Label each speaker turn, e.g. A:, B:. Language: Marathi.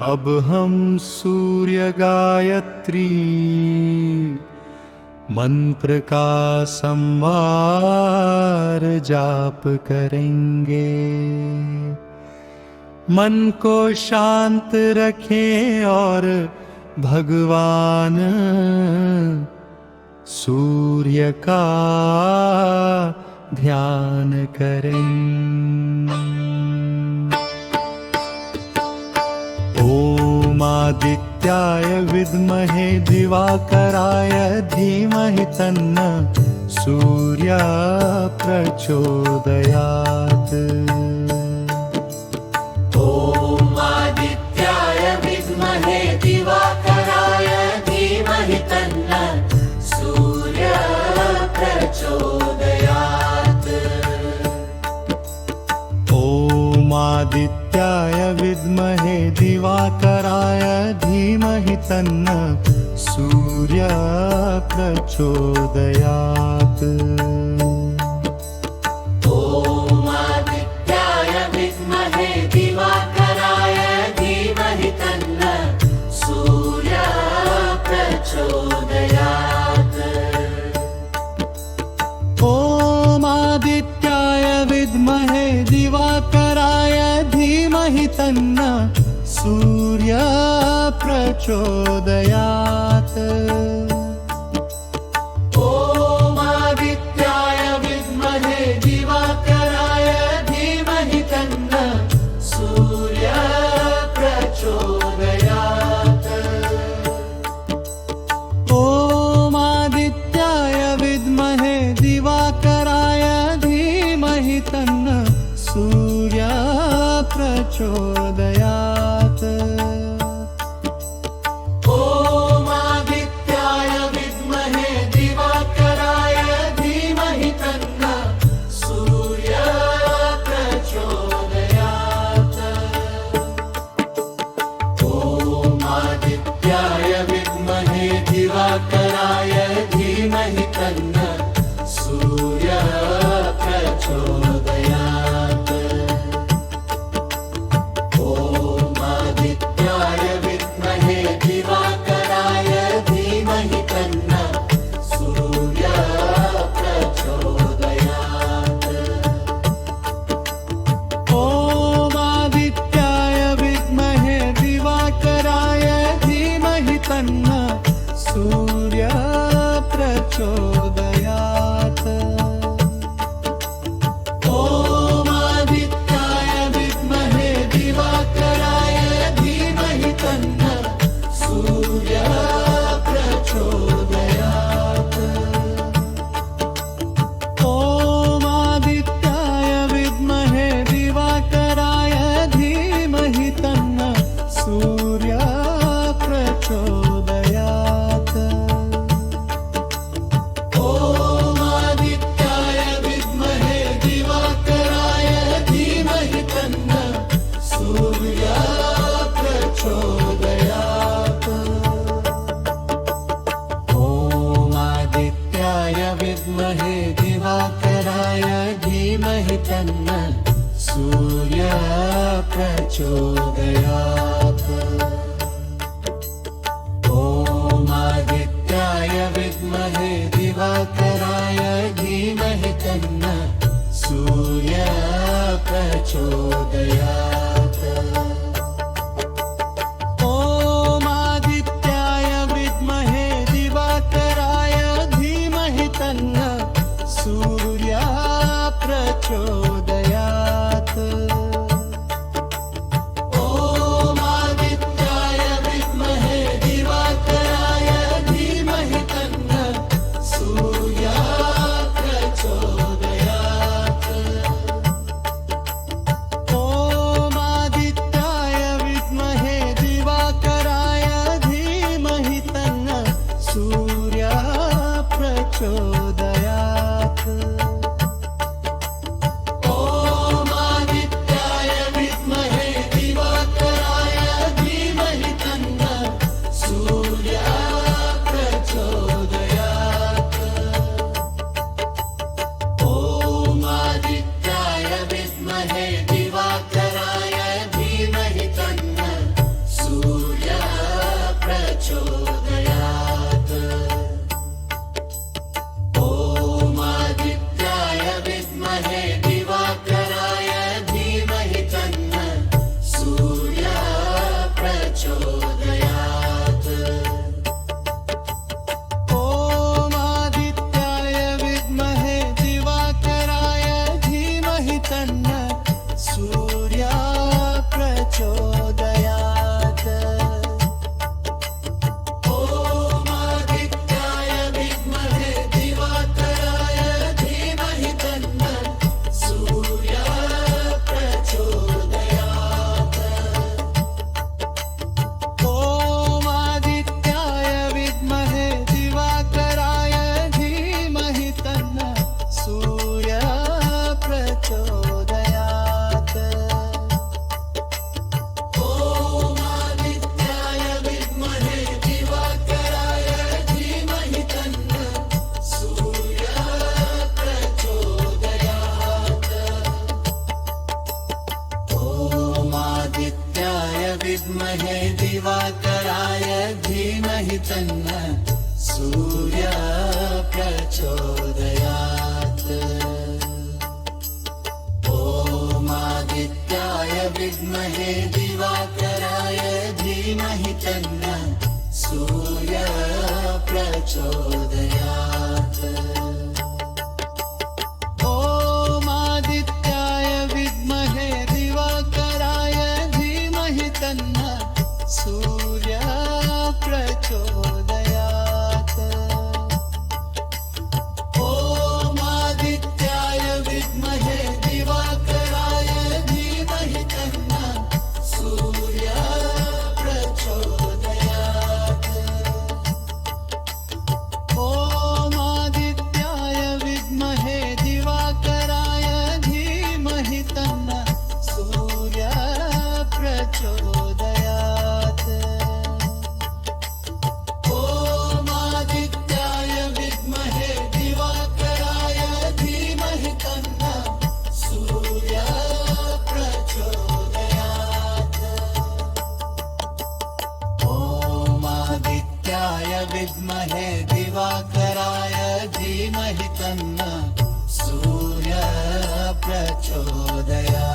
A: अब हम सूर्य गायत्री मंत्र का संवार जाप करेंगे। मन को शांत रखें और भगवान सूर्य का ध्यान करें। ओम आदित्याय विद्महे दिवाकराय धीमहि तन्नो सूर्य प्रचोदयात्।
B: ओम आदित्याय विद्महे दिवाकराय धीमहि तन्नो सूर्य प्रचोदयात्।
A: ओम आदित्याय विद्महे दिवाकराय धीमहि तन्नो सूर्य प्रचोदयात्।
B: ओम आदित्याय विद्महे दिवाकराय धीमहि तन्नो सूर्य प्रचोदयात्।
A: ओम आदित्याय विद्महे दिवाकराय धीमहि तन्नो सूर्य प्रचोदयात्।
B: ओम आदित्याय विद्महे दिवाकराय धीमहि तन्नो सूर्य प्रचोदयात्।
A: ओम आदित्याय विद्महे दिवाकराय धीमहि तन्नो सूर्य प्रचोदयात्।
B: ओम आदित्याय विद्महे दिवाकराय धीमहि तन्नो सूर्य प्रचोदयात्। ओम आदित्याय विद्महे दिवाकराय धीमहि तन्नो सूर्य प्रचोदयात्। ओम आदित्याय विद्महे दिवाकराय धीमहि तन्नो सूर्य प्रचोदयात्।
A: ओम आदित्याय विद्महे दिवाकराय धीमहि तन्नो सूर्य प्रचोदयात्।
B: ओम आदित्याय विद्महे दिवाकराय धीमहि तन्नो सूर्य प्रचोदयात्।
A: ओम आदित्याय विद्महे दिवाकराय धीमहि तन्नो सूर्य प्रचोदयात्।
B: ओम आदित्याय विद्महे दिवाकराय धीमहि तन्नो सूर्य प्रचोदयात्। ओम आदित्याय विद्महे दिवाकराय धीमहि तन्नो सूर्य प्रचोदयात्। ओम आदित्याय विद्महे दिवाकराय धीमहि तन्नो सूर्य प्रचोदयात्।
A: ओम आदित्याय विद्महे दिवाकराय धीमहि तन्नो सूर्य प्रचोदयात्।
B: ओम आदित्याय विद्महे दिवाकराय धीमहि तन्नो सूर्य प्रचोदयात्।
A: ओम आदित्याय विद्महे दिवाकराय धीमहि तन्नो सूर्य प्रचोदयात्।
B: ओम आदित्याय विद्महे दिवाकराय धीमहि तन्नो सूर्य प्रचोदयात्। ओम आदित्याय विद्महे दिवाकराय धीमहि तन्नो सूर्य विद्महे दिवाकराय धीमहि तन्नः सूर्यः प्रचोदयात् ॐ आदित्याय विद्महे दिवाकराय धीमहि तन्नः सूर्यः प्रचोदयात्
A: ॐ आदित्याय विद्महे दिवाकराय धीमहि तन्नः सूर्यः प्रचोदयात्
B: ॐ आदित्याय विद्महे दिवाकराय धीमहि तन्नः सूर्यः प्रचोदयात्
A: ॐ आदित्याय विद्महे दिवाकराय धीमहि तन्नः सूर्यः प्रचोदयात्
B: ॐ आदित्याय विद्महे दिवाकराय धीमहि तन्नः सूर्यः प्रचोदयात् ॐ आदित्याय विद्महे दिवाकराय धीमहि तन्नः सूर्यः प्रचोदयात्